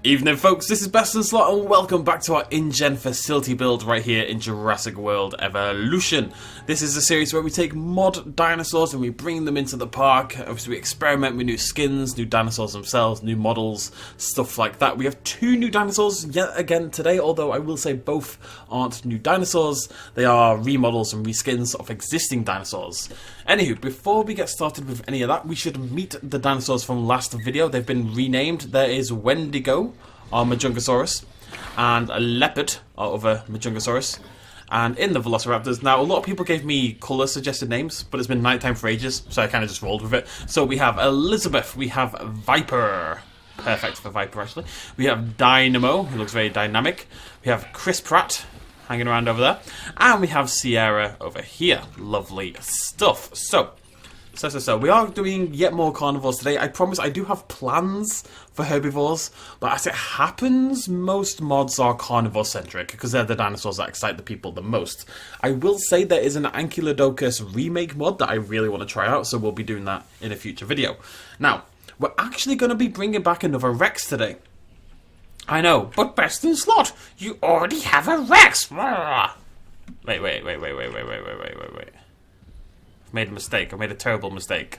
Evening folks, this is BestInSlot and welcome back to our InGen facility build right here in Jurassic World Evolution. This is a series where we take mod dinosaurs and we bring them into the park. Obviously we experiment with new skins, new dinosaurs themselves, new models, stuff like that. We have two new dinosaurs yet again today, although I will say both aren't new dinosaurs. They are remodels and reskins of existing dinosaurs. Anywho, before we get started with any of that, we should meet the dinosaurs from last video. They've been renamed. There is Wendigo, our Majungasaurus, and a leopard, our other Majungasaurus, and in the Velociraptors. Now, a lot of people gave me colour suggested names, but it's been nighttime for ages, so I kind of just rolled with it. So we have Elizabeth, we have Viper, perfect for Viper actually, we have Dynamo, who looks very dynamic, we have Chris Pratt, hanging around over there, and we have Sierra over here. Lovely stuff. So we are doing yet more carnivores today. I promise I do have plans for herbivores, but as it happens, most mods are carnivore centric because they're the dinosaurs that excite the people the most. I will say there is an Ankylodocus remake mod that I really want to try out, so we'll be doing that in a future video. Now, we're actually going to be bringing back another Rex today. I know, but BestInSlot, you already have a Rex! Wait. I've made a mistake. I made a terrible mistake.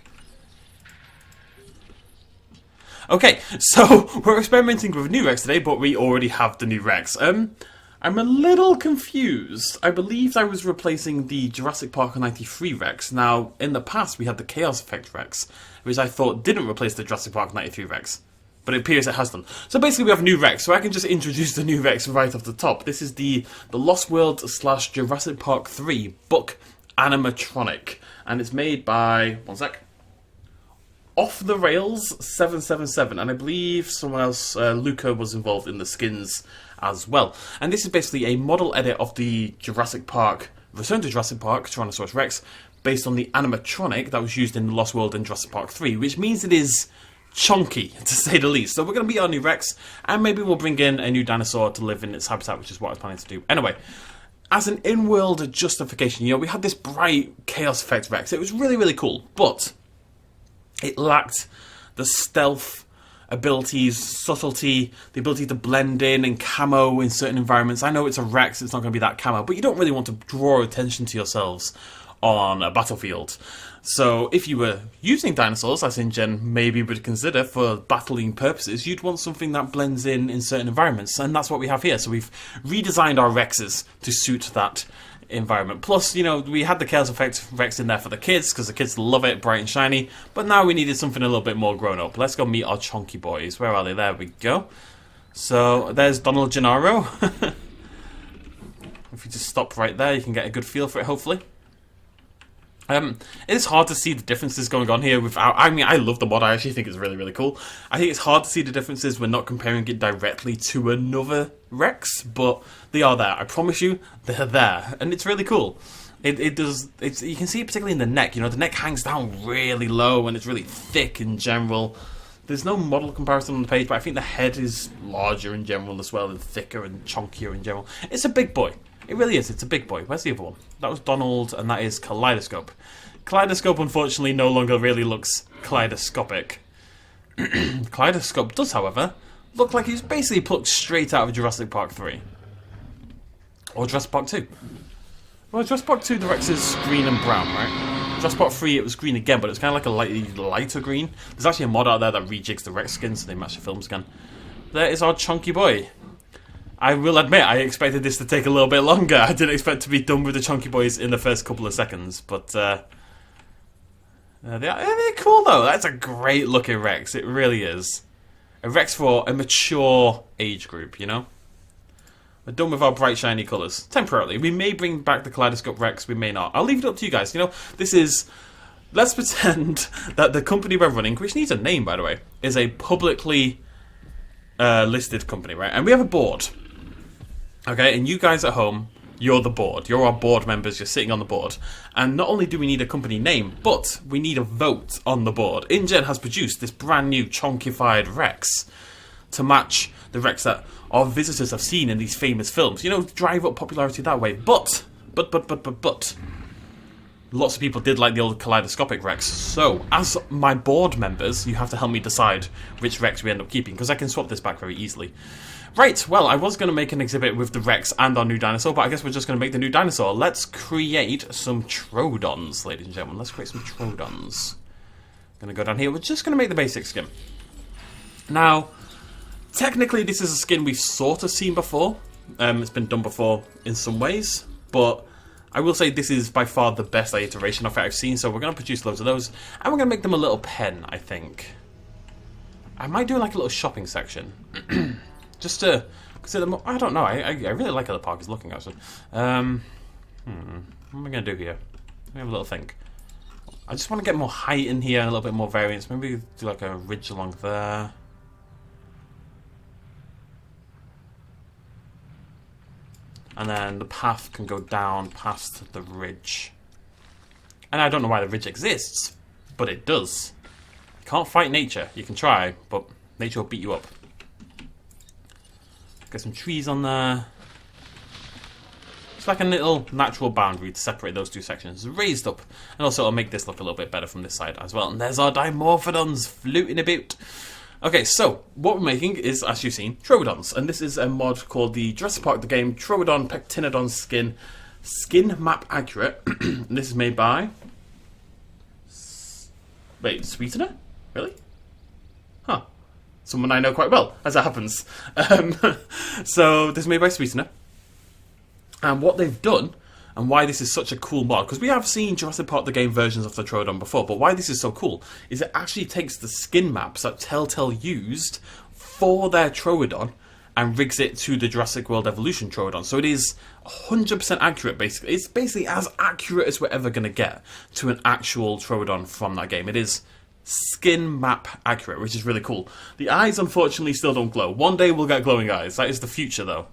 Okay, so we're experimenting with a new Rex today, but we already have the new Rex. I'm a little confused. I believed I was replacing the Jurassic Park 93 Rex. Now, in the past, we had the Chaos Effect Rex, which I thought didn't replace the Jurassic Park 93 Rex. But it appears it has done. So basically we have a new Rex, so I can just introduce the new Rex right off the top. This is the Lost World / Jurassic Park 3 book animatronic. And it's made by, one sec, Off the Rails 777. And I believe someone else, Luca, was involved in the skins as well. And this is basically a model edit of the Jurassic Park, Return to Jurassic Park, Tyrannosaurus Rex, based on the animatronic that was used in The Lost World and Jurassic Park 3, which means it is chunky, to say the least. So we're going to meet our new Rex, and maybe we'll bring in a new dinosaur to live in its habitat, which is what I was planning to do. Anyway, as an in-world justification, we had this bright Chaos Effect Rex. It was really, really cool, but it lacked the stealth abilities, subtlety, the ability to blend in and camo in certain environments. I know it's a Rex, it's not going to be that camo, but you don't really want to draw attention to yourselves on a battlefield. So if you were using dinosaurs, as InGen maybe would consider for battling purposes, you'd want something that blends in certain environments, and that's what we have here. So we've redesigned our Rexes to suit that environment. Plus, we had the Chaos Effect Rex in there for the kids, because the kids love it, bright and shiny, but now we needed something a little bit more grown up. Let's go meet our chunky boys. Where are they? There we go. So there's Donald Gennaro. If you just stop right there, you can get a good feel for it, hopefully. It's hard to see the differences going on here without... I mean, I love the mod. I actually think it's really, really cool. I think it's hard to see the differences. We're not comparing it directly to another Rex, but they are there. I promise you, they're there. And it's really cool. You can see it particularly in the neck. The neck hangs down really low and it's really thick in general. There's no model comparison on the page, but I think the head is larger in general as well, and thicker and chunkier in general. It's a big boy. It really is. It's a big boy. Where's the other one? That was Donald, and that is Kaleidoscope. Kaleidoscope, unfortunately, no longer really looks kaleidoscopic. Kaleidoscope does, however, look like he's basically plucked straight out of Jurassic Park 3. Or Jurassic Park 2. Well, Jurassic Park 2, the Rex is green and brown, right? Jurassic Park 3, it was green again, but it's kind of like a lighter green. There's actually a mod out there that rejigs the Rex skin so they match the films again. There is our chunky boy. I will admit, I expected this to take a little bit longer. I didn't expect to be done with the chunky boys in the first couple of seconds, but they're cool though. That's a great looking Rex. It really is. A Rex for a mature age group, We're done with our bright shiny colours. Temporarily. We may bring back the Kaleidoscope Rex, we may not. I'll leave it up to you guys. This is... Let's pretend that the company we're running, which needs a name by the way, is a publicly listed company, right? And we have a board. Okay, and you guys at home, you're the board. You're our board members. You're sitting on the board. And not only do we need a company name, but we need a vote on the board. InGen has produced this brand new chonkified Rex to match the Rex that our visitors have seen in these famous films. Drive up popularity that way. But, lots of people did like the old kaleidoscopic Rex. So, as my board members, you have to help me decide which Rex we end up keeping, because I can swap this back very easily. Right, well, I was going to make an exhibit with the Rex and our new dinosaur, but I guess we're just going to make the new dinosaur. Let's create some Troodons, ladies and gentlemen. Let's create some Troodons. Going to go down here. We're just going to make the basic skin. Now, technically, this is a skin we've sort of seen before. It's been done before in some ways, but I will say this is by far the best iteration of it I've seen, so we're going to produce loads of those, and we're going to make them a little pen, I think. I might do like a little shopping section. Just to consider them. I don't know. I really like how the park is looking, actually. What am I going to do here? Let me have a little think. I just want to get more height in here and a little bit more variance. Maybe do like a ridge along there. And then the path can go down past the ridge. And I don't know why the ridge exists, but it does. You can't fight nature. You can try, but nature will beat you up. Get some trees on there. It's like a little natural boundary to separate those two sections. It's raised up. And also it'll make this look a little bit better from this side as well. And there's our Dimorphodons floating about. Okay, so what we're making is, as you've seen, Troodons. And this is a mod called the Jurassic Park the Game Troodon Pectinodon Skin Map Accurate. And this is made by... Wait, Sweetener? Really? Huh. Someone I know quite well, as it happens. So, this is made by Sweetener. And what they've done, and why this is such a cool mod, because we have seen Jurassic Park the Game versions of the Troodon before, but why this is so cool is it actually takes the skin maps that Telltale used for their Troodon and rigs it to the Jurassic World Evolution Troodon. So it is 100% accurate, basically. It's basically as accurate as we're ever going to get to an actual Troodon from that game. It is skin map accurate, which is really cool. The eyes, unfortunately, still don't glow. One day we'll get glowing eyes. That is the future, though.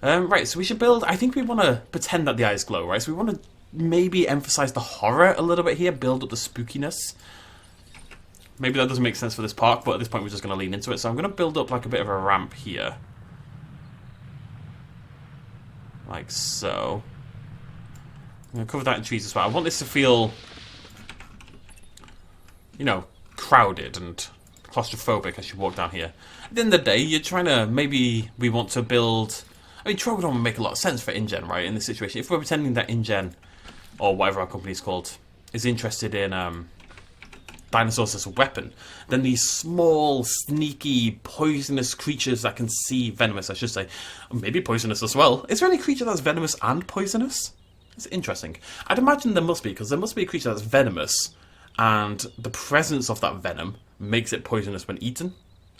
Right, so we should build... I think we want to pretend that the eyes glow, right? So we want to maybe emphasize the horror a little bit here, build up the spookiness. Maybe that doesn't make sense for this park, but at this point we're just going to lean into it. So I'm going to build up like a bit of a ramp here. Like so. I'm going to cover that in trees as well. I want this to feel... you know, crowded and claustrophobic as you walk down here. At the end of the day, you're trying to, maybe we want to build... I mean, Troodon would make a lot of sense for InGen, right, in this situation. If we're pretending that InGen, or whatever our company's called, is interested in dinosaurs as a weapon, then these small, sneaky, poisonous creatures that can see venomous, I should say, maybe poisonous as well. Is there any creature that's venomous and poisonous? It's interesting. I'd imagine there must be, because there must be a creature that's venomous, and the presence of that venom makes it poisonous when eaten.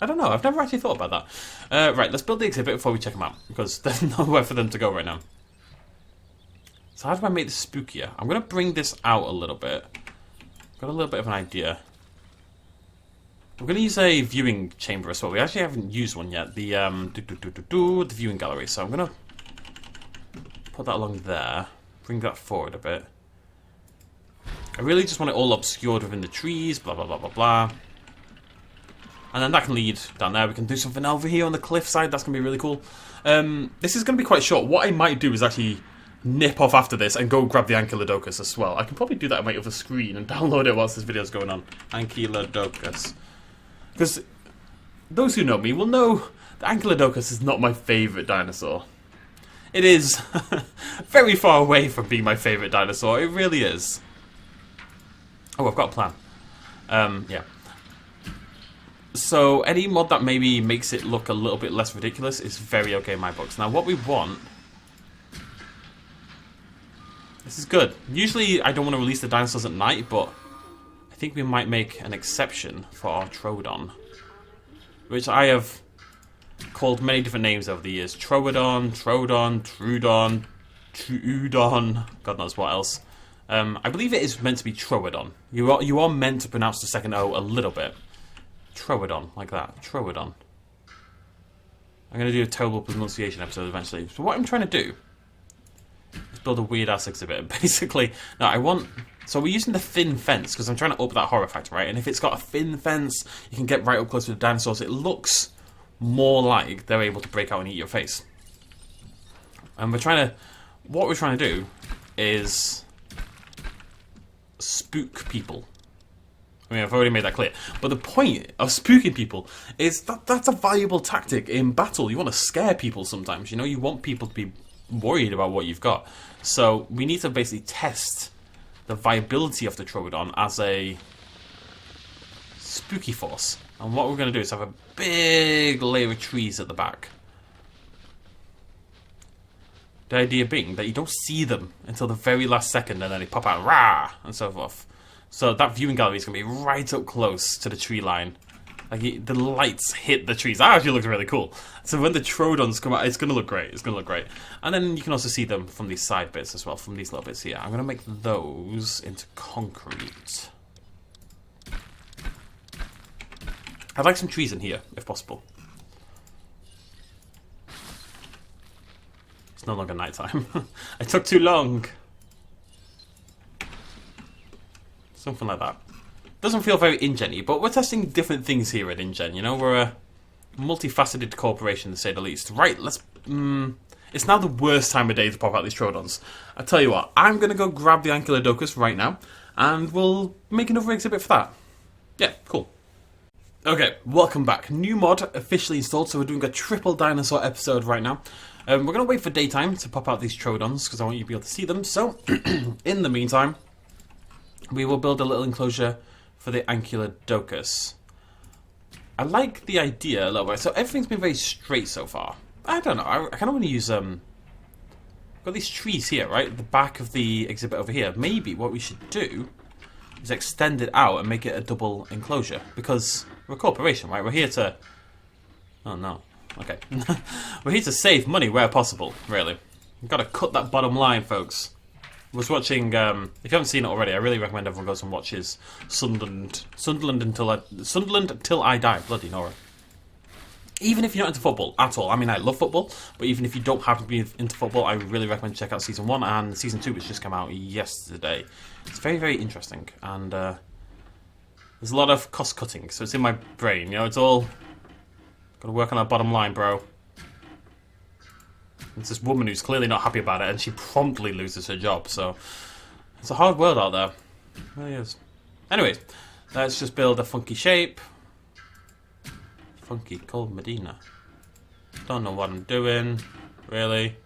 I don't know, I've never actually thought about that. Right, let's build the exhibit before we check them out, because there's nowhere for them to go right now. So how do I make this spookier? I'm going to bring this out a little bit. Got a little bit of an idea. I'm going to use a viewing chamber as well. We actually haven't used one yet. The the viewing gallery. So I'm going to put that along there. Bring that forward a bit. I really just want it all obscured within the trees, blah, blah, blah, blah, blah. And then that can lead down there. We can do something over here on the cliff side. That's going to be really cool. This is going to be quite short. What I might do is actually nip off after this and go grab the Ankylodocus as well. I can probably do that on my other screen and download it whilst this video is going on. Ankylodocus. Because those who know me will know the Ankylodocus is not my favourite dinosaur. It is very far away from being my favourite dinosaur. It really is. Oh, I've got a plan. Yeah. So any mod that maybe makes it look a little bit less ridiculous is very okay in my books. Now what we want... This is good. Usually I don't want to release the dinosaurs at night, but I think we might make an exception for our Troodon, which I have called many different names over the years. Troodon, Troodon, God knows what else. I believe it is meant to be Troodon. You are meant to pronounce the second O a little bit. Troodon, like that. Troodon. I'm going to do a terrible pronunciation episode eventually. So what I'm trying to do is build a weird-ass exhibit. Basically, no, I want... So we're using the thin fence, because I'm trying to up that horror factor, right? And if it's got a thin fence, you can get right up close to the dinosaurs. It looks more like they're able to break out and eat your face. And we're trying to... What we're trying to do is... spook people. I mean, I've already made that clear. But the point of spooking people is that that's a valuable tactic in battle. You want to scare people sometimes, you know? You want people to be worried about what you've got. So we need to basically test the viability of the Troodon as a spooky force. And what we're going to do is have a big layer of trees at the back. The idea being that you don't see them until the very last second, and then they pop out, rah, and so forth. So that viewing gallery is going to be right up close to the tree line. Like the lights hit the trees. That actually looks really cool. So when the Troodons come out, it's going to look great. It's going to look great. And then you can also see them from these side bits as well, from these little bits here. I'm going to make those into concrete. I'd like some trees in here, if possible. It's no longer nighttime. I took too long. Something like that. Doesn't feel very InGen-y, but we're testing different things here at InGen, you know? We're a multifaceted corporation, to say the least. Right, let's... it's now the worst time of day to pop out these Troodons. I tell you what, I'm going to go grab the Ankylodocus right now, and we'll make another exhibit for that. Yeah, cool. Okay, welcome back. New mod officially installed, so we're doing a triple dinosaur episode right now. We're going to wait for daytime to pop out these Troodons, because I want you to be able to see them. So, in the meantime, we will build a little enclosure for the Ankylodocus. I like the idea a little bit. So everything's been very straight so far. I don't know, I kind of want to use... got these trees here, right? The back of the exhibit over here. Maybe what we should do is extend it out and make it a double enclosure. Because we're a corporation, right? We're here to... Oh, no. Okay. We're here to save money where possible, really. We've got to cut that bottom line, folks. I was watching, if you haven't seen it already, I really recommend everyone goes and watches Sunderland Till I Die. Bloody Nora. Even if you're not into football at all, I mean, I love football, but even if you don't happen to be into football, I really recommend check out Season 1 and Season 2, which just came out yesterday. It's very, very interesting, and there's a lot of cost cutting, so it's in my brain, you know, it's all got to work on our bottom line, bro. It's this woman who's clearly not happy about it, and she promptly loses her job, so it's a hard world out there. It really is. Anyways, let's just build a funky shape. Funky, called Medina. Don't know what I'm doing, really.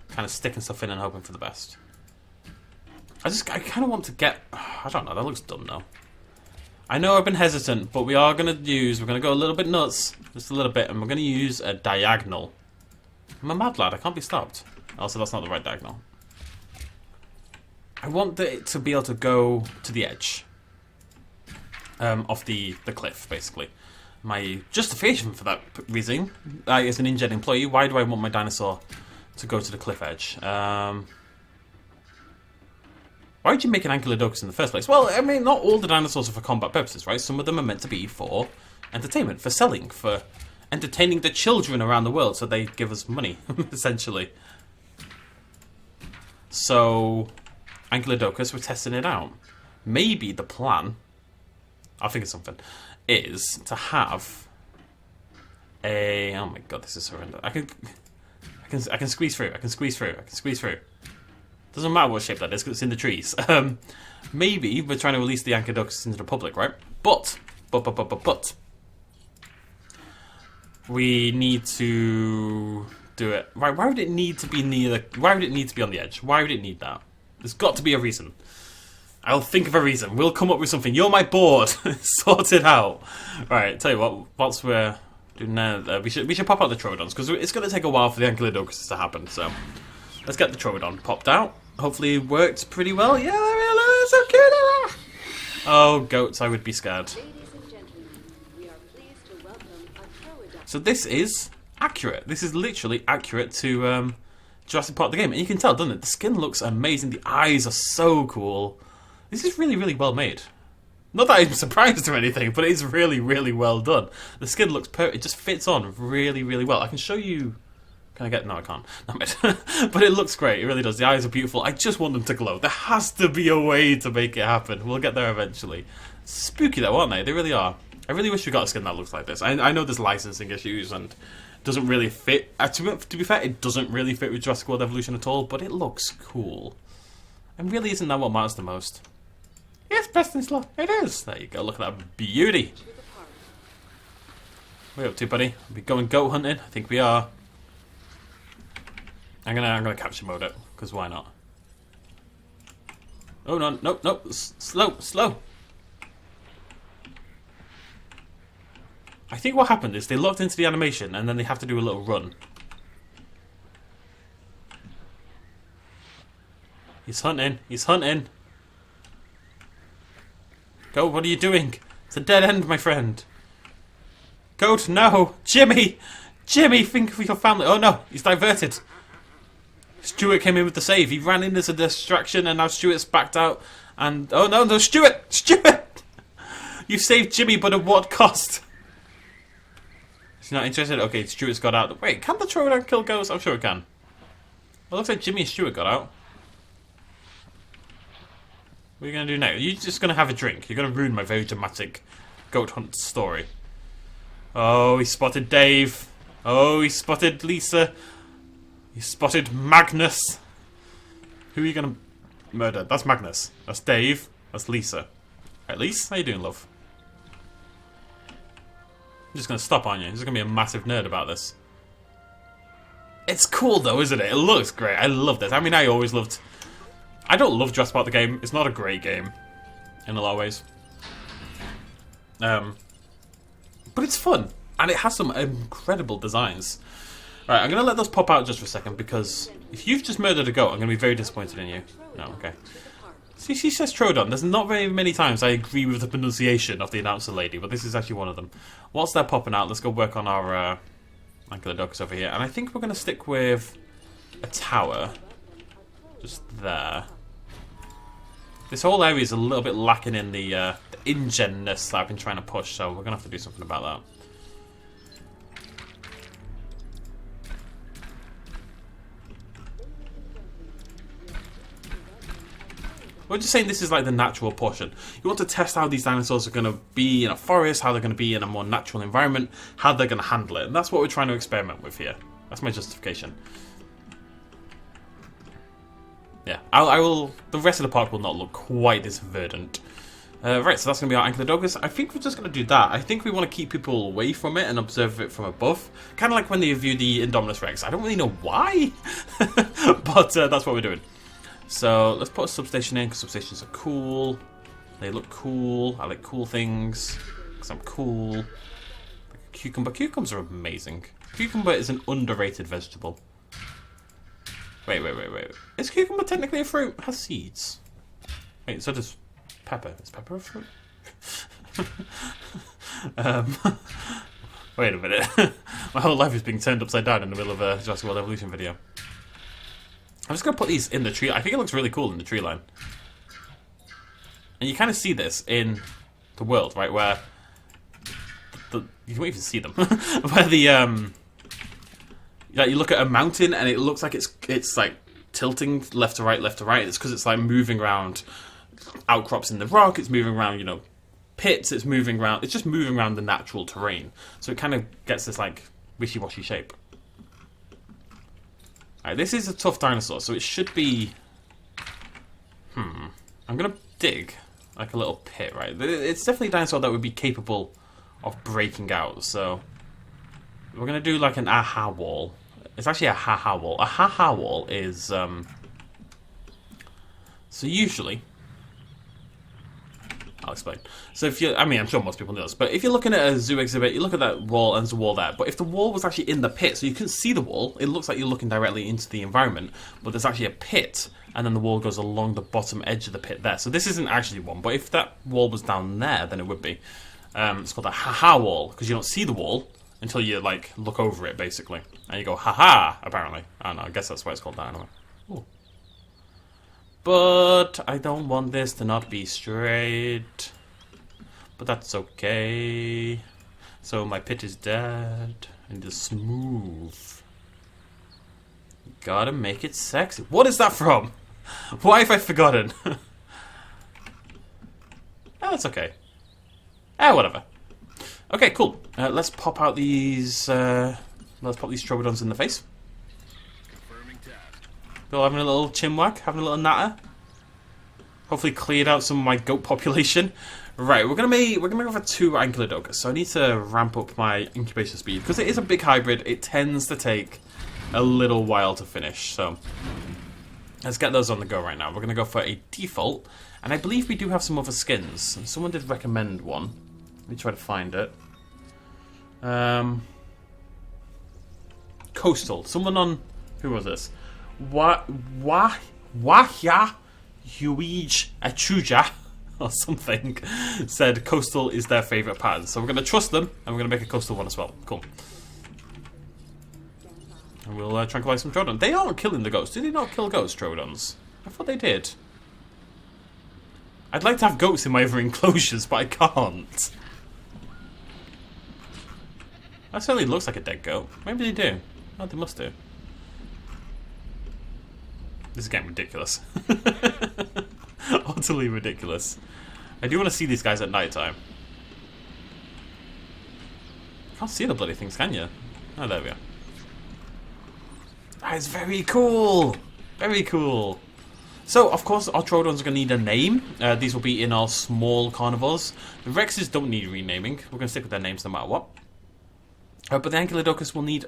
Kind of sticking stuff in and hoping for the best. I kind of want to get... I don't know, that looks dumb though. I know I've been hesitant, but we're going to go a little bit nuts, just a little bit, and we're going to use a diagonal. I'm a mad lad, I can't be stopped. Also, that's not the right diagonal. I want it to be able to go to the edge of the cliff, basically. My justification for that reason, as an InGen employee, why do I want my dinosaur to go to the cliff edge? Why would you make an Ankylodocus in the first place? Well, I mean, not all the dinosaurs are for combat purposes, right? Some of them are meant to be for entertainment, for selling, for entertaining the children around the world, so they give us money, essentially. So, Ankylodocus, we're testing it out. Maybe the plan, I'll think of something, is to have a... Oh my god, this is horrendous. I can squeeze through, I can squeeze through. Doesn't matter what shape that is, because it's in the trees. Maybe we're trying to release the Ankylodocus into the public, right? But we need to do it. Right, why would it need to be near the... Why would it need to be on the edge? Why would it need that? There's got to be a reason. I'll think of a reason. We'll come up with something. You're my board. Sort it out. Right, tell you what, whilst we're doing that, we should pop out the Troodons, because it's going to take a while for the Ankylodocus to happen, so... Let's get the Troodon popped out. Hopefully it worked pretty well. Yeah, there it is. So cute. Oh, goats, I would be scared. So this is accurate. This is literally accurate to Jurassic Park the game. And you can tell, doesn't it? The skin looks amazing. The eyes are so cool. This is really, really well made. Not that I'm surprised or anything, but it's really, really well done. The skin looks perfect. It just fits on really, really well. I can show you... Can I get... No, I can't. But it looks great. It really does. The eyes are beautiful. I just want them to glow. There has to be a way to make it happen. We'll get there eventually. Spooky though, aren't they? They really are. I really wish we got a skin that looks like this. I know there's licensing issues and doesn't really fit. To be fair, it doesn't really fit with Jurassic World Evolution at all, but it looks cool. And really isn't that what matters the most? It's BestInSlot. It is. There you go. Look at that beauty. What are you up to, buddy? Are we going goat hunting? I think we are. I'm gonna capture mode it, because why not? Oh no, no, no, slow, slow. I think what happened is they locked into the animation and then they have to do a little run. He's hunting, he's hunting. Go, what are you doing? It's a dead end, my friend. Goat, no! Jimmy! Jimmy, think of your family. Oh no, he's diverted. Stuart came in with the save. He ran in as a distraction and now Stuart's backed out. And, oh no, no, Stuart! Stuart! You saved Jimmy, but at what cost? He's not interested? Okay, Stuart's got out. Wait, can the Troodon kill ghosts? I'm sure it can. Well, it looks like Jimmy and Stuart got out. What are you going to do now? You're just going to have a drink. You're going to ruin my very dramatic goat hunt story. Oh, he spotted Dave. Oh, he spotted Lisa. He spotted Magnus. Who are you going to murder? That's Magnus. That's Dave. That's Lisa. Right, Lisa, how you doing, love? I'm just going to stop on you. You're just going to be a massive nerd about this. It's cool, though, isn't it? It looks great. I love this. I mean, I always loved... I don't love Jurassic World the game. It's not a great game. In a lot of ways. But it's fun. And it has some incredible designs. Right, I'm going to let those pop out just for a second, because if you've just murdered a goat, I'm going to be very disappointed in you. No, okay. See, she says Troodon. There's not very many times I agree with the pronunciation of the announcer lady, but this is actually one of them. Whilst they're popping out, let's go work on our Ankylodocus over here. And I think we're going to stick with a tower. Just there. This whole area is a little bit lacking in the ingenness that I've been trying to push, so we're going to have to do something about that. We're just saying this is like the natural portion. You want to test how these dinosaurs are going to be in a forest, how they're going to be in a more natural environment, how they're going to handle it. And that's what we're trying to experiment with here. That's my justification. Yeah, I will. The rest of the park will not look quite this verdant. Right, so that's going to be our Ankylodocus. I think we're just going to do that. I think we want to keep people away from it and observe it from above. Kind of like when they view the Indominus Rex. I don't really know why, but that's what we're doing. So let's put a substation in, because substations are cool. They look cool. I like cool things, because I'm cool. Like cucumber. Cucumbers are amazing. Cucumber is an underrated vegetable. Wait. Is cucumber technically a fruit? It has seeds. Wait, so does pepper. Is pepper a fruit? Wait a minute. My whole life is being turned upside down in the middle of a Jurassic World Evolution video. I'm just going to put these in the tree. I think it looks really cool in the tree line. And you kind of see this in the world, right? Where you don't even see them. Where the like you look at a mountain and it looks like it's like tilting left to right, left to right. It's because it's like moving around outcrops in the rock. It's moving around, you know, pits. It's moving around. It's just moving around the natural terrain. So it kind of gets this like wishy-washy shape. Alright, this is a tough dinosaur, so it should be... I'm going to dig like a little pit, right? It's definitely a dinosaur that would be capable of breaking out, so... We're going to do like an aha wall. It's actually a ha-ha wall. A ha-ha wall is... So usually... I'll explain. So if you, I mean, I'm sure most people know this, but if you're looking at a zoo exhibit, you look at that wall and there's a wall there. But if the wall was actually in the pit, so you couldn't see the wall, it looks like you're looking directly into the environment, but there's actually a pit, and then the wall goes along the bottom edge of the pit there. So this isn't actually one, but if that wall was down there, then it would be. It's called a ha-ha wall, because you don't see the wall until you, like, look over it, basically. And you go, ha-ha, apparently. I don't know, I guess that's why it's called that anyway. Ooh. But I don't want this to not be straight. But that's okay. So my pit is dead. And it's smooth. Gotta make it sexy. What is that from? Why have I forgotten? Oh, that's okay. Whatever. Okay, cool. Let's pop out these. Let's pop these Troodons in the face. Bill having a little chin wag, having a little natter. Hopefully cleared out some of my goat population. Right, we're gonna go for 2 Ankylodocus, so I need to ramp up my incubation speed because it is a big hybrid. It tends to take a little while to finish, so let's get those on the go right now. We're gonna go for a default, and I believe we do have some other skins. Someone did recommend one. Let me try to find it. Coastal. Someone on, who was this? Wahya Huij Achuja or something said coastal is their favourite pattern. So we're going to trust them and we're going to make a coastal one as well. Cool. And we'll tranquilize some Troodon. They aren't killing the ghosts. Do they not kill ghosts, Troodons? I thought they did. I'd like to have goats in my other enclosures, but I can't. That certainly looks like a dead goat. Maybe they do. Oh, they must do. This is getting ridiculous. Utterly ridiculous. I do want to see these guys at night time. Can't see the bloody things, can you? Oh, there we are. That is very cool. Very cool. So, of course, our Troodons are going to need a name. These will be in our small carnivores. The Rexes don't need renaming. We're going to stick with their names no matter what. But the Ankylodocus will need...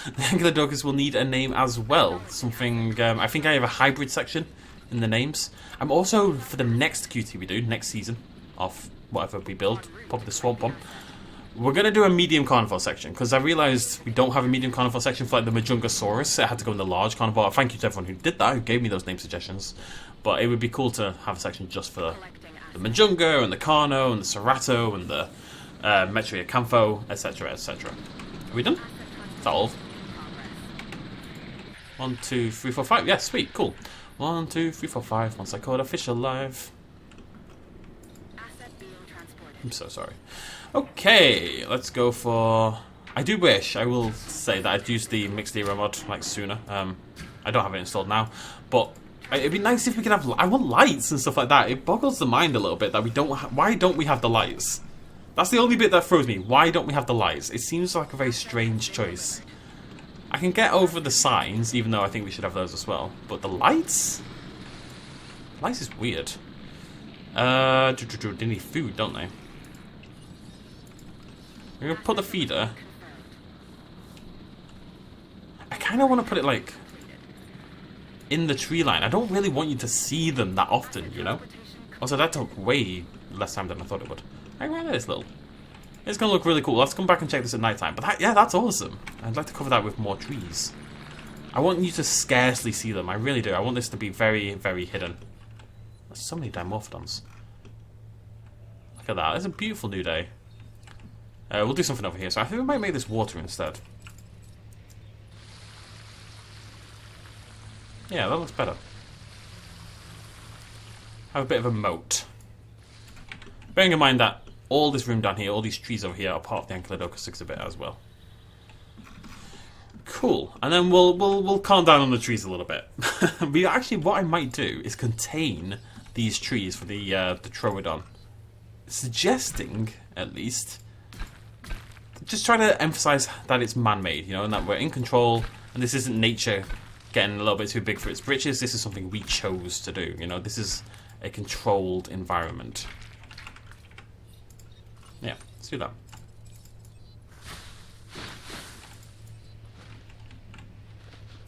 The Ankylodocus will need a name as well. Something... I think I have a hybrid section in the names. I'm also, for the next QT we do, next season, of whatever we build, probably the Swamp one, we're going to do a medium carnivore section, because I realised we don't have a medium carnivore section for like the Majungasaurus. It had to go in the large carnivore. Thank you to everyone who did that, who gave me those name suggestions. But it would be cool to have a section just for the Majunga, and the Carno, and the Cerato, and the Metriacantho, etc, etc. Are we done? Is that all? 1, 2, 3, 4, 5. Yeah, sweet, cool. 1, 2, 3, 4, 5. Once I caught a fish alive. I'm so sorry. Okay, let's go for... I do wish, I will say that I'd used the mixed era mod like sooner. I don't have it installed now, but it'd be nice if we could have... I want lights and stuff like that. It boggles the mind a little bit that we don't... Why don't we have the lights? That's the only bit that throws me. Why don't we have the lights? It seems like a very strange choice. I can get over the signs, even though I think we should have those as well. But the lights? Lights is weird. They need food, don't they? We're going to put the feeder. I kind of want to put it, like, in the tree line. I don't really want you to see them that often, you know? Also, that took way less time than I thought it would. I like this little... It's going to look really cool. Let's come back and check this at night time. But yeah, that's awesome. I'd like to cover that with more trees. I want you to scarcely see them. I really do. I want this to be very, very hidden. There's so many Dimorphodons. Look at that. It's a beautiful new day. We'll do something over here. So I think we might make this water instead. Yeah, that looks better. Have a bit of a moat. Bearing in mind that all this room down here, all these trees over here are part of the Ankylodocus exhibit as well. Cool. And then we'll calm down on the trees a little bit. Actually, what I might do is contain these trees for the Troodon. Suggesting, at least, just try to emphasize that it's man-made, you know, and that we're in control, and this isn't nature getting a little bit too big for its britches. This is something we chose to do, you know. This is a controlled environment. Yeah, let's do that.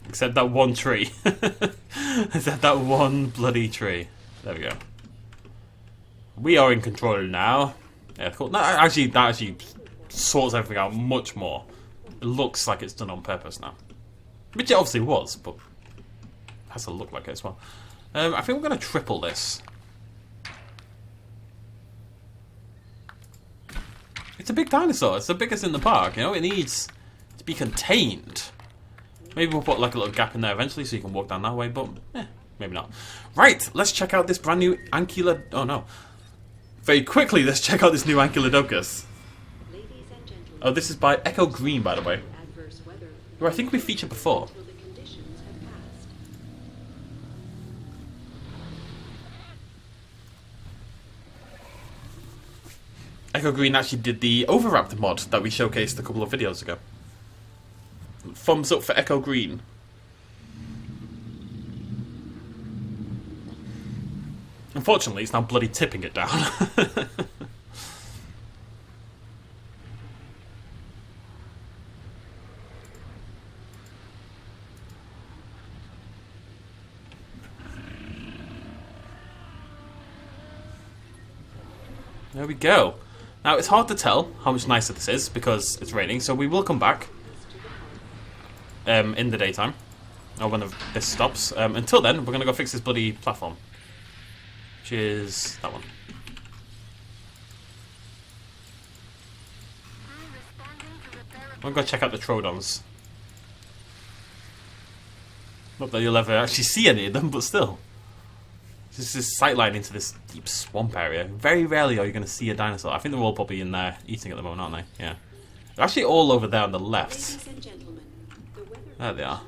Except that one tree. Except that one bloody tree. There we go. We are in control now. Yeah, cool. That actually sorts everything out much more. It looks like it's done on purpose now. Which it obviously was, but it has to look like it as well. I think we're going to triple this. It's a big dinosaur. It's the biggest in the park, you know? It needs to be contained. Maybe we'll put like a little gap in there eventually so you can walk down that way, but maybe not. Right, let's check out this brand new Oh no. Very quickly, let's check out this new Ankylodocus. Oh, this is by Echo Green, by the way. Who I think we featured before. Echo Green actually did the Raptor mod that we showcased a couple of videos ago. Thumbs up for Echo Green. Unfortunately, it's now bloody tipping it down. There we go. Now, it's hard to tell how much nicer this is because it's raining, so we will come back in the daytime, or when this stops. Until then, we're going to go fix this bloody platform, which is that one. I'm going to go check out the Troodons. Not that you'll ever actually see any of them, but still. This is sightline into this deep swamp area. Very rarely are you going to see a dinosaur. I think they're all probably in there eating at the moment, aren't they? Yeah. They're actually all over there on the left. There they are.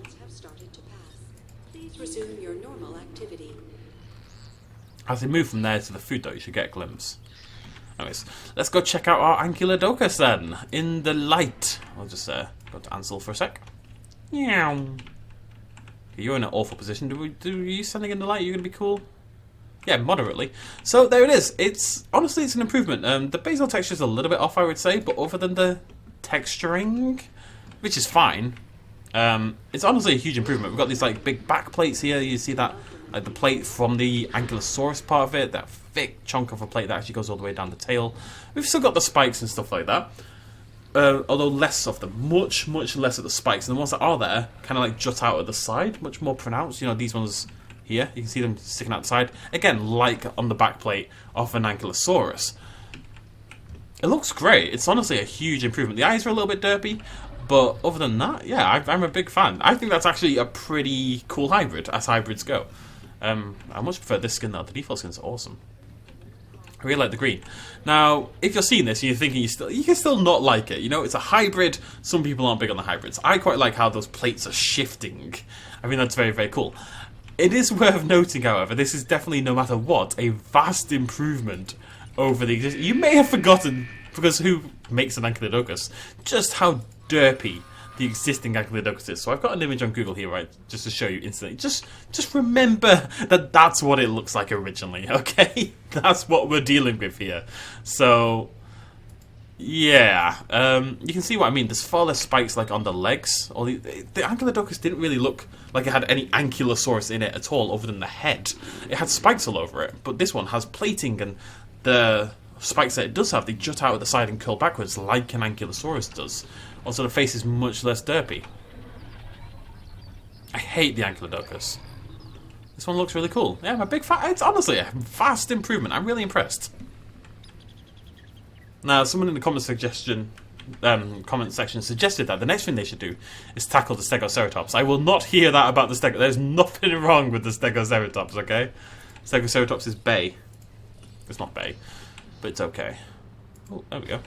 Please resume your normal activity. As they move from there to the food, though, you should get a glimpse. Anyways, let's go check out our Ankylodocus then. In the light. I'll just go to Ansel for a sec. Meow. Okay, you're in an awful position. Do you standing in the light? You're going to be cool? Yeah, moderately. So there it is. It's honestly, it's an improvement. The basal texture is a little bit off, I would say, but other than the texturing, which is fine, it's honestly a huge improvement. We've got these like big back plates here. You see that, like the plate from the Ankylosaurus part of it, that thick chunk of a plate that actually goes all the way down the tail. We've still got the spikes and stuff like that. Although less of them, much less of the spikes, and the ones that are there kind of like jut out at the side, much more pronounced. You know, these ones here, you can see them sticking out the side. Again, like on the back plate of an Ankylosaurus. It looks great. It's honestly a huge improvement. The eyes are a little bit derpy, but other than that, yeah, I'm a big fan. I think that's actually a pretty cool hybrid, as hybrids go. I much prefer this skin though. The default skin's awesome. I really like the green. Now, if you're seeing this and you're thinking you can still not like it, you know, it's a hybrid. Some people aren't big on the hybrids. I quite like how those plates are shifting. I mean, that's very, very cool. It is worth noting, however, this is definitely, no matter what, a vast improvement over the existing. You may have forgotten, because who makes an Ankylodocus, just how derpy the existing Ankylodocus is. So I've got an image on Google here, right, just to show you instantly. Just remember that that's what it looks like originally, okay? That's what we're dealing with here. So, yeah, you can see what I mean. There's far less spikes like on the legs. Or the Ankylodocus didn't really look like it had any Ankylosaurus in it at all, other than the head. It had spikes all over it, but this one has plating, and the spikes that it does have, they jut out at the side and curl backwards like an Ankylosaurus does. Also, the face is much less derpy. I hate the Ankylodocus. This one looks really cool. Yeah, I'm a big fan. It's honestly a vast improvement. I'm really impressed. Now, someone in the comment section suggested that the next thing they should do is tackle the Stegoceratops. I will not hear that about the Stegoceratops. There's nothing wrong with the Stegoceratops, okay? Stegoceratops is bae. It's not bae, but it's okay. Oh, there we go.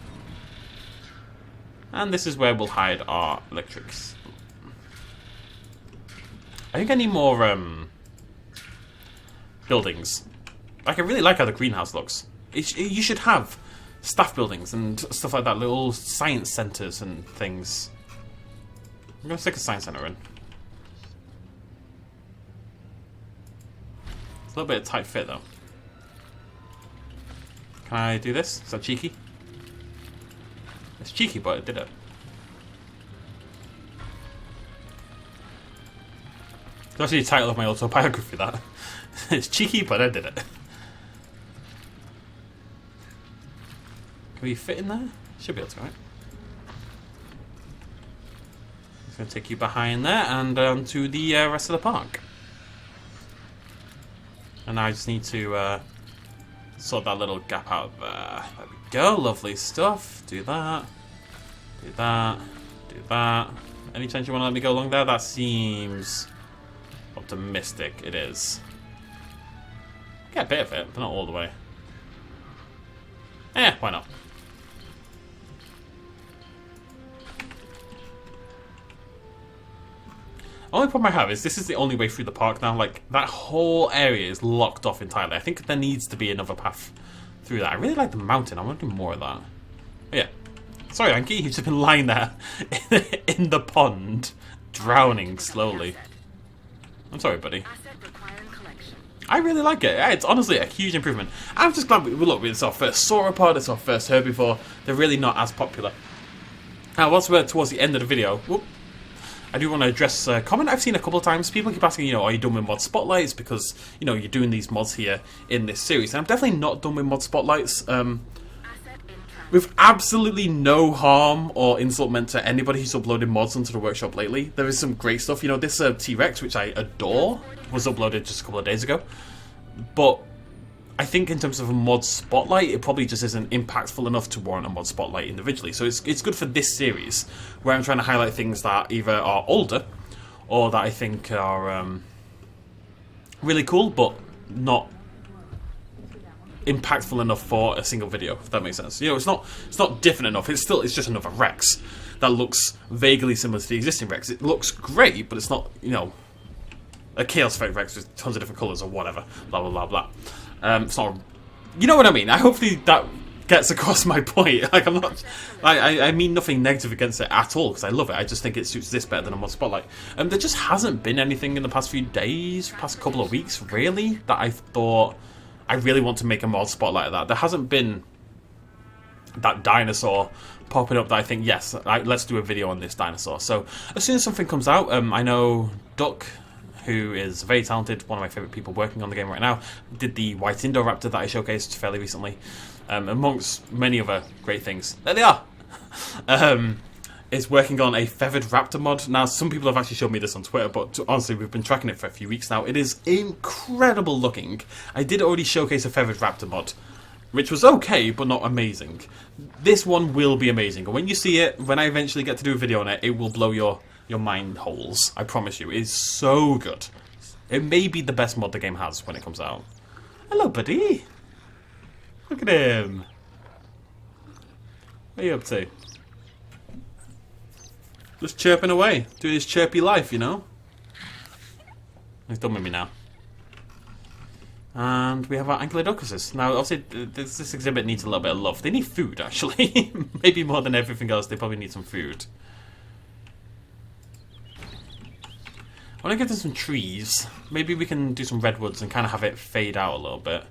And this is where we'll hide our electrics. I think I need more buildings. Like, I really like how the greenhouse looks. You should have staff buildings and stuff like that, little science centres and things. I'm going to stick a science centre in. It's a little bit of tight fit though. Can I do this? Is that cheeky? It's cheeky, but it did it. It's actually the title of my autobiography, that. It's cheeky, but I did it. Can we fit in there? Should be able to, right? It's going to take you behind there and to the rest of the park. And now I just need to sort that little gap out there. There we go, lovely stuff. Do that. Do that. Do that. Any chance you want to let me go along there? That seems optimistic. It is. Get a bit of it, but not all the way. Eh, why not? Only problem I have is this is the only way through the park now. Like, that whole area is locked off entirely. I think there needs to be another path through that. I really like the mountain. I want to do more of that. But yeah. Sorry, Anky. You've just been lying there in the pond, drowning slowly. I'm sorry, buddy. I really like it. It's honestly a huge improvement. I'm just glad look, it's our first sauropod, it's our first herbivore. They're really not as popular. Now, once we're towards the end of the video, I do want to address a comment I've seen a couple of times. People keep asking, are you done with mod spotlights? Because, you're doing these mods here in this series. And I'm definitely not done with mod spotlights. With absolutely no harm or insult meant to anybody who's uploaded mods onto the workshop lately. There is some great stuff. This T-Rex, which I adore, was uploaded just a couple of days ago. But I think in terms of a mod spotlight, it probably just isn't impactful enough to warrant a mod spotlight individually. So it's good for this series, where I'm trying to highlight things that either are older, or that I think are really cool, but not impactful enough for a single video, if that makes sense. It's not different enough. It's just another Rex that looks vaguely similar to the existing Rex. It looks great, but it's not, a Chaos Effect Rex with tons of different colours or whatever. Blah blah blah blah. It's not, you know what I mean. Hopefully that gets across my point. Like I mean nothing negative against it at all, because I love it. I just think it suits this better than a mod spotlight. There just hasn't been anything in the past few days, past couple of weeks, really, that I thought I really want to make a mod spotlight of that. There hasn't been that dinosaur popping up that I think, yes, let's do a video on this dinosaur. So as soon as something comes out, I know Duck, who is very talented, one of my favourite people working on the game right now, did the white Indoraptor that I showcased fairly recently, amongst many other great things. There they are! Is working on a feathered Raptor mod. Now, some people have actually showed me this on Twitter, but honestly, we've been tracking it for a few weeks now. It is incredible looking. I did already showcase a feathered Raptor mod, which was okay, but not amazing. This one will be amazing, and when you see it, when I eventually get to do a video on it, it will blow your mind holes. I promise you. It is so good. It may be the best mod the game has when it comes out. Hello, buddy. Look at him. What are you up to? Just chirping away. Doing his chirpy life, He's done with me now. And we have our Ankylodocuses. Now, obviously, this exhibit needs a little bit of love. They need food, actually. Maybe more than everything else, they probably need some food. I want to get them some trees. Maybe we can do some redwoods and kind of have it fade out a little bit,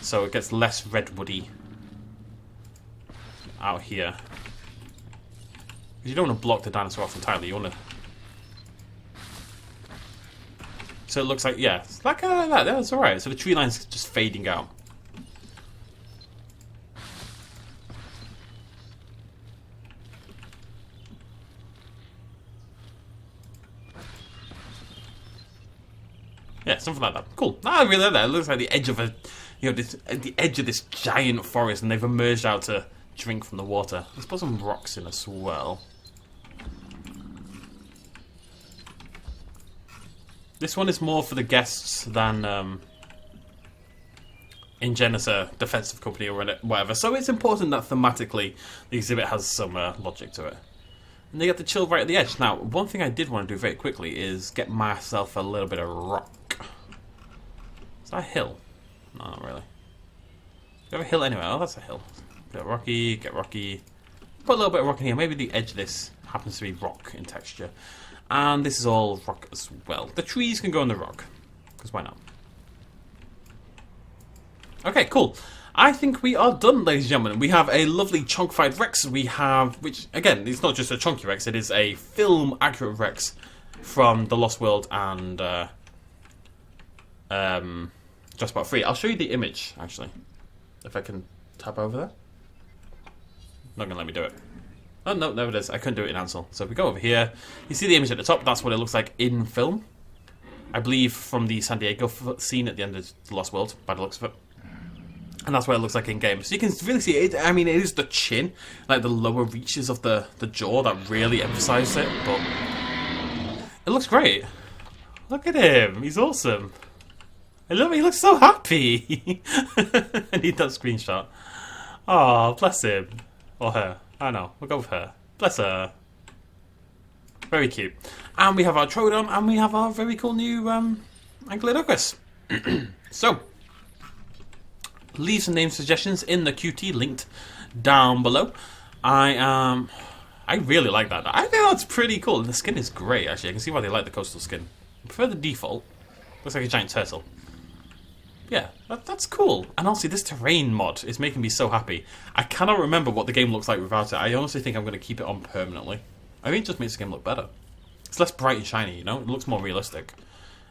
so it gets less redwoody out here. Because you don't want to block the dinosaur off entirely. You want to. So it looks like, yeah, it's like that. That's all right. So the tree line's just fading out. Yeah, something like that. Cool. I really like that. It looks like the edge of the edge of this giant forest, and they've emerged out to drink from the water. Let's put some rocks in as well. This one is more for the guests than Ingenis, a defensive company or whatever. So it's important that thematically the exhibit has some logic to it. And they get to chill right at the edge. Now, one thing I did want to do very quickly is get myself a little bit of rock. Is that a hill? No, not really. Do you have a hill anywhere? Oh, that's a hill. Get rocky, get rocky. Put a little bit of rock in here. Maybe the edge of this happens to be rock in texture. And this is all rock as well. The trees can go in the rock, because why not? Okay, cool. I think we are done, ladies and gentlemen. We have a lovely chonkified Rex. We have, which, again, it's not just a chunky Rex. It is a film-accurate Rex from The Lost World and Jurassic World 3. I'll show you the image, actually. If I can tap over there. Not going to let me do it. Oh, no, there it is. I couldn't do it in Ansel. So if we go over here, you see the image at the top. That's what it looks like in film. I believe from the San Diego scene at the end of The Lost World, by the looks of it. And that's what it looks like in game. So you can really see it. I mean, it is the chin, like the lower reaches of the jaw that really emphasize it. But it looks great. Look at him. He's awesome. I love it. He looks so happy. I need that screenshot. Oh, bless him. Or her. I know. We'll go with her. Bless her. Very cute. And we have our Troodon, and we have our very cool new Ankylodocus. So, leave some name suggestions in the QT linked down below. I really like that. I think that's pretty cool. The skin is great, actually. I can see why they like the coastal skin. I prefer the default. Looks like a giant turtle. Yeah, that's cool. And honestly, this terrain mod is making me so happy. I cannot remember what the game looks like without it. I honestly think I'm going to keep it on permanently. I mean, it just makes the game look better. It's less bright and shiny, you know? It looks more realistic.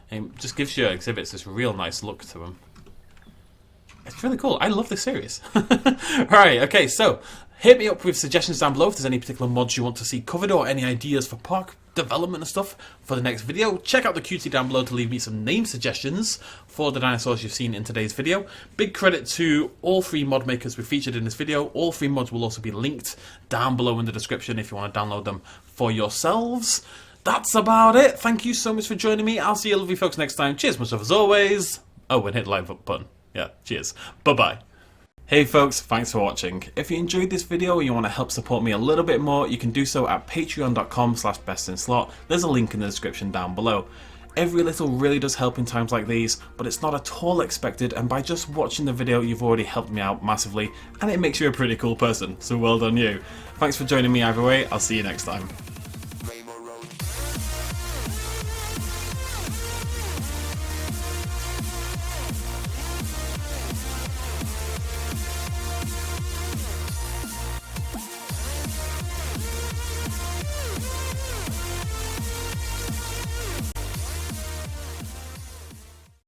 And it just gives your exhibits this real nice look to them. It's really cool. I love this series. Alright, okay, so hit me up with suggestions down below if there's any particular mods you want to see covered or any ideas for park development and stuff for the next video. Check out the QT down below to leave me some name suggestions for the dinosaurs you've seen in today's video. Big credit to all 3 mod makers we featured in this video. All 3 mods will also be linked down below in the description if you want to download them for yourselves. That's about it. Thank you so much for joining me. I'll see you lovely folks next time. Cheers much love as always. Oh, and hit the like button. Yeah, cheers. Bye-bye. Hey folks, thanks for watching. If you enjoyed this video and you want to help support me a little bit more, you can do so at patreon.com/bestinslot. There's a link in the description down below. Every little really does help in times like these, but it's not at all expected, and by just watching the video you've already helped me out massively, and it makes you a pretty cool person, so well done you. Thanks for joining me either way, I'll see you next time.